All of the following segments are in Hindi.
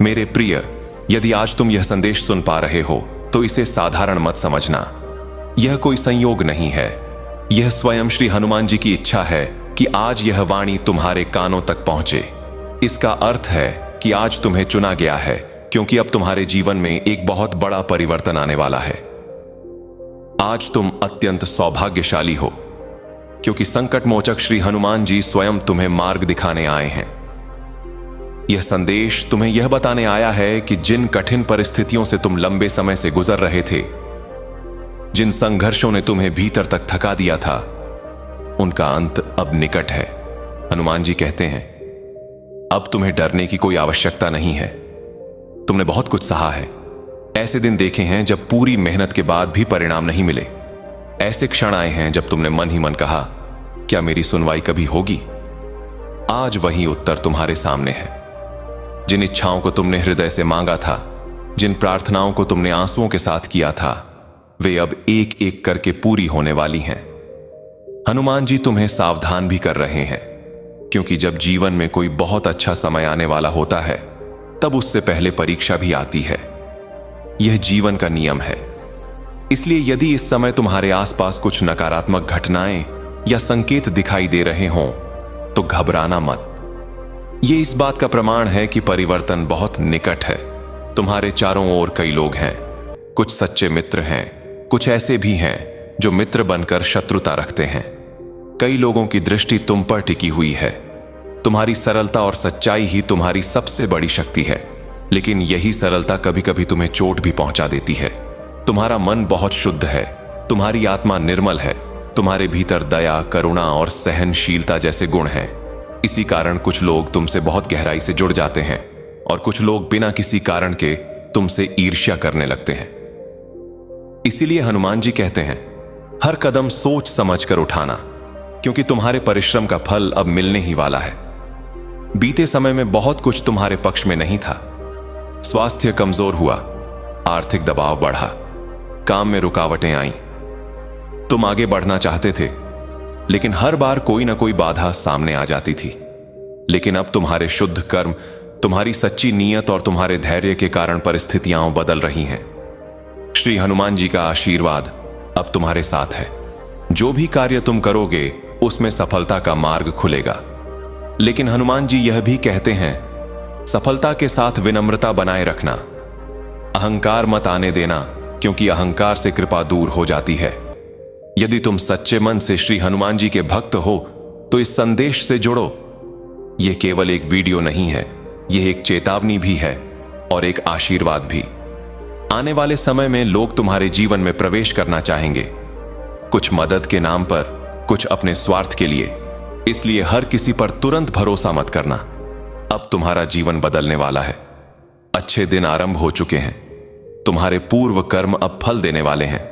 मेरे प्रिय, यदि आज तुम यह संदेश सुन पा रहे हो तो इसे साधारण मत समझना। यह कोई संयोग नहीं है, यह स्वयं श्री हनुमान जी की इच्छा है कि आज यह वाणी तुम्हारे कानों तक पहुंचे। इसका अर्थ है कि आज तुम्हें चुना गया है, क्योंकि अब तुम्हारे जीवन में एक बहुत बड़ा परिवर्तन आने वाला है। आज तुम अत्यंत सौभाग्यशाली हो, क्योंकि संकट मोचक श्री हनुमान जी स्वयं तुम्हें मार्ग दिखाने आए हैं। यह संदेश तुम्हें यह बताने आया है कि जिन कठिन परिस्थितियों से तुम लंबे समय से गुजर रहे थे, जिन संघर्षों ने तुम्हें भीतर तक थका दिया था, उनका अंत अब निकट है। हनुमान जी कहते हैं, अब तुम्हें डरने की कोई आवश्यकता नहीं है। तुमने बहुत कुछ सहा है। ऐसे दिन देखे हैं जब पूरी मेहनत के बाद भी परिणाम नहीं मिले। ऐसे क्षण आए हैं जब तुमने मन ही मन कहा, क्या मेरी सुनवाई कभी होगी? आज वही उत्तर तुम्हारे सामने है। जिन इच्छाओं को तुमने हृदय से मांगा था, जिन प्रार्थनाओं को तुमने आंसुओं के साथ किया था, वे अब एक एक करके पूरी होने वाली हैं। हनुमान जी तुम्हें सावधान भी कर रहे हैं, क्योंकि जब जीवन में कोई बहुत अच्छा समय आने वाला होता है, तब उससे पहले परीक्षा भी आती है। यह जीवन का नियम है। इसलिए यदि इस समय तुम्हारे आसपास कुछ नकारात्मक घटनाएं या संकेत दिखाई दे रहे हों, तो घबराना मत। यह इस बात का प्रमाण है कि परिवर्तन बहुत निकट है। तुम्हारे चारों ओर कई लोग हैं। कुछ सच्चे मित्र हैं, कुछ ऐसे भी हैं जो मित्र बनकर शत्रुता रखते हैं। कई लोगों की दृष्टि तुम पर टिकी हुई है। तुम्हारी सरलता और सच्चाई ही तुम्हारी सबसे बड़ी शक्ति है, लेकिन यही सरलता कभी कभी तुम्हें चोट भी पहुंचा देती है। तुम्हारा मन बहुत शुद्ध है, तुम्हारी आत्मा निर्मल है, तुम्हारे भीतर दया, करुणा और सहनशीलता जैसे गुण हैं। इसी कारण कुछ लोग तुमसे बहुत गहराई से जुड़ जाते हैं और कुछ लोग बिना किसी कारण के तुमसे ईर्ष्या करने लगते हैं। इसीलिए हनुमान जी कहते हैं, हर कदम सोच समझ कर उठाना, क्योंकि तुम्हारे परिश्रम का फल अब मिलने ही वाला है। बीते समय में बहुत कुछ तुम्हारे पक्ष में नहीं था। स्वास्थ्य कमजोर हुआ, आर्थिक दबाव बढ़ा, काम में रुकावटें आईं। तुम आगे बढ़ना चाहते थे, लेकिन हर बार कोई ना कोई बाधा सामने आ जाती थी। लेकिन अब तुम्हारे शुद्ध कर्म, तुम्हारी सच्ची नीयत और तुम्हारे धैर्य के कारण परिस्थितियां बदल रही हैं। श्री हनुमान जी का आशीर्वाद अब तुम्हारे साथ है। जो भी कार्य तुम करोगे, उसमें सफलता का मार्ग खुलेगा। लेकिन हनुमान जी यह भी कहते हैं, सफलता के साथ विनम्रता बनाए रखना। अहंकार मत आने देना, क्योंकि अहंकार से कृपा दूर हो जाती है। यदि तुम सच्चे मन से श्री हनुमान जी के भक्त हो, तो इस संदेश से जुड़ो। यह केवल एक वीडियो नहीं है, यह एक चेतावनी भी है और एक आशीर्वाद भी। आने वाले समय में लोग तुम्हारे जीवन में प्रवेश करना चाहेंगे, कुछ मदद के नाम पर, कुछ अपने स्वार्थ के लिए। इसलिए हर किसी पर तुरंत भरोसा मत करना। अब तुम्हारा जीवन बदलने वाला है। अच्छे दिन आरंभ हो चुके हैं। तुम्हारे पूर्व कर्म अब फल देने वाले हैं।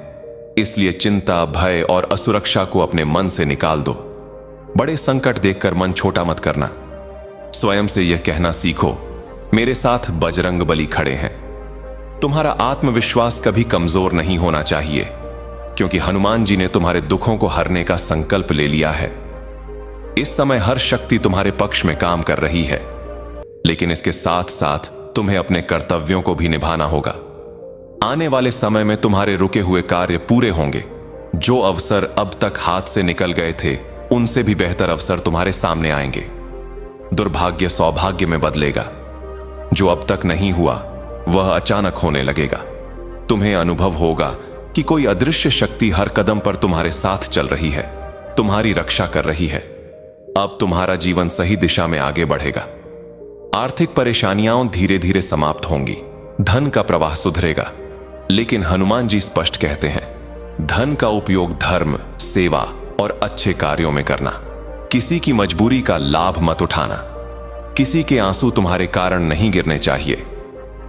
इसलिए चिंता, भय और असुरक्षा को अपने मन से निकाल दो। बड़े संकट देखकर मन छोटा मत करना। स्वयं से यह कहना सीखो, मेरे साथ बजरंग बली खड़े हैं। तुम्हारा आत्मविश्वास कभी कमजोर नहीं होना चाहिए, क्योंकि हनुमान जी ने तुम्हारे दुखों को हरने का संकल्प ले लिया है। इस समय हर शक्ति तुम्हारे पक्ष में काम कर रही है, लेकिन इसके साथ साथ तुम्हें अपने कर्तव्यों को भी निभाना होगा। आने वाले समय में तुम्हारे रुके हुए कार्य पूरे होंगे। जो अवसर अब तक हाथ से निकल गए थे, उनसे भी बेहतर अवसर तुम्हारे सामने आएंगे। दुर्भाग्य सौभाग्य में बदलेगा। जो अब तक नहीं हुआ, वह अचानक होने लगेगा। तुम्हें अनुभव होगा कि कोई अदृश्य शक्ति हर कदम पर तुम्हारे साथ चल रही है, तुम्हारी रक्षा कर रही है। अब तुम्हारा जीवन सही दिशा में आगे बढ़ेगा। आर्थिक परेशानियां धीरे धीरे समाप्त होंगी, धन का प्रवाह सुधरेगा। लेकिन हनुमान जी स्पष्ट कहते हैं, धन का उपयोग धर्म, सेवा और अच्छे कार्यों में करना। किसी की मजबूरी का लाभ मत उठाना। किसी के आंसू तुम्हारे कारण नहीं गिरने चाहिए।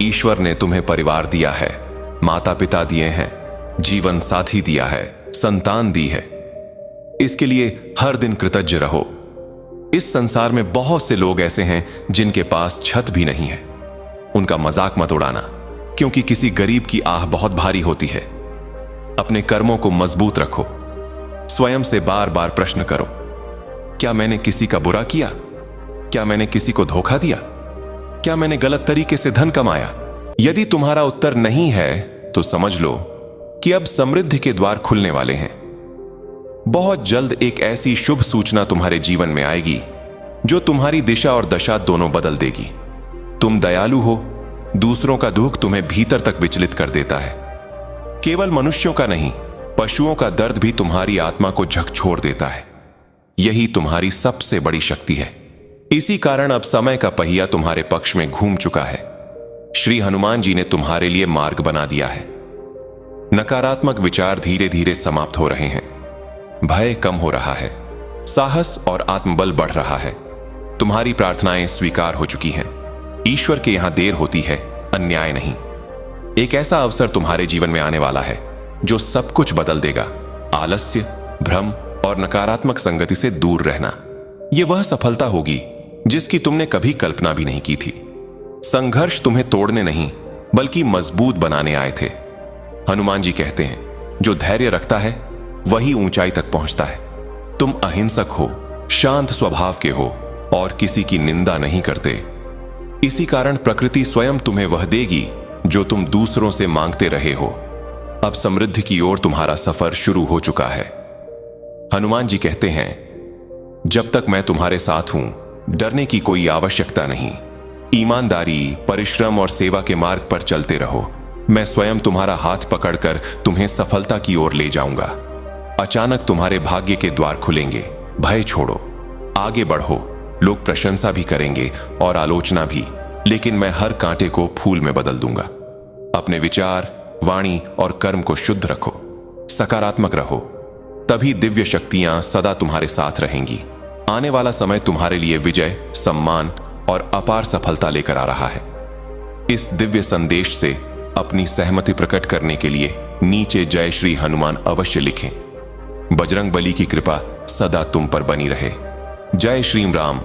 ईश्वर ने तुम्हें परिवार दिया है, माता पिता दिए हैं, जीवन साथी दिया है, संतान दी है। इसके लिए हर दिन कृतज्ञ रहो। इस संसार में बहुत से लोग ऐसे हैं जिनके पास छत भी नहीं है। उनका मजाक मत उड़ाना, क्योंकि किसी गरीब की आह बहुत भारी होती है। अपने कर्मों को मजबूत रखो। स्वयं से बार बार प्रश्न करो, क्या मैंने किसी का बुरा किया? क्या मैंने किसी को धोखा दिया? क्या मैंने गलत तरीके से धन कमाया? यदि तुम्हारा उत्तर नहीं है तो समझ लो कि अब समृद्धि के द्वार खुलने वाले हैं। बहुत जल्द एक ऐसी शुभ सूचना तुम्हारे जीवन में आएगी जो तुम्हारी दिशा और दशा दोनों बदल देगी। तुम दयालु हो, दूसरों का दुख तुम्हें भीतर तक विचलित कर देता है। केवल मनुष्यों का नहीं, पशुओं का दर्द भी तुम्हारी आत्मा को झकझोर देता है। यही तुम्हारी सबसे बड़ी शक्ति है। इसी कारण अब समय का पहिया तुम्हारे पक्ष में घूम चुका है। श्री हनुमान जी ने तुम्हारे लिए मार्ग बना दिया है। नकारात्मक विचार धीरे धीरे समाप्त हो रहे हैं, भय कम हो रहा है, साहस और आत्मबल बढ़ रहा है। तुम्हारी प्रार्थनाएं स्वीकार हो चुकी हैं। ईश्वर के यहां देर होती है, अन्याय नहीं। एक ऐसा अवसर तुम्हारे जीवन में आने वाला है जो सब कुछ बदल देगा। आलस्य, भ्रम और नकारात्मक संगति से दूर रहना, यह वह सफलता होगी जिसकी तुमने कभी कल्पना भी नहीं की थी। संघर्ष तुम्हें तोड़ने नहीं बल्कि मजबूत बनाने आए थे। हनुमान जी कहते हैं, जो धैर्य रखता है वही ऊंचाई तक पहुंचता है। तुम अहिंसक हो, शांत स्वभाव के हो और किसी की निंदा नहीं करते। इसी कारण प्रकृति स्वयं तुम्हें वह देगी जो तुम दूसरों से मांगते रहे हो। अब समृद्धि की ओर तुम्हारा सफर शुरू हो चुका है। हनुमान जी कहते हैं, जब तक मैं तुम्हारे साथ हूं, डरने की कोई आवश्यकता नहीं। ईमानदारी, परिश्रम और सेवा के मार्ग पर चलते रहो। मैं स्वयं तुम्हारा हाथ पकड़कर तुम्हें सफलता की ओर ले जाऊंगा। अचानक तुम्हारे भाग्य के द्वार खुलेंगे। भय छोड़ो, आगे बढ़ो। लोग प्रशंसा भी करेंगे और आलोचना भी, लेकिन मैं हर कांटे को फूल में बदल दूंगा। अपने विचार, वाणी और कर्म को शुद्ध रखो, सकारात्मक रहो, तभी दिव्य शक्तियां सदा तुम्हारे साथ रहेंगी। आने वाला समय तुम्हारे लिए विजय, सम्मान और अपार सफलता लेकर आ रहा है। इस दिव्य संदेश से अपनी सहमति प्रकट करने के लिए नीचे जय श्री हनुमान अवश्य लिखें। बजरंग बली की कृपा सदा तुम पर बनी रहे। जय श्री राम।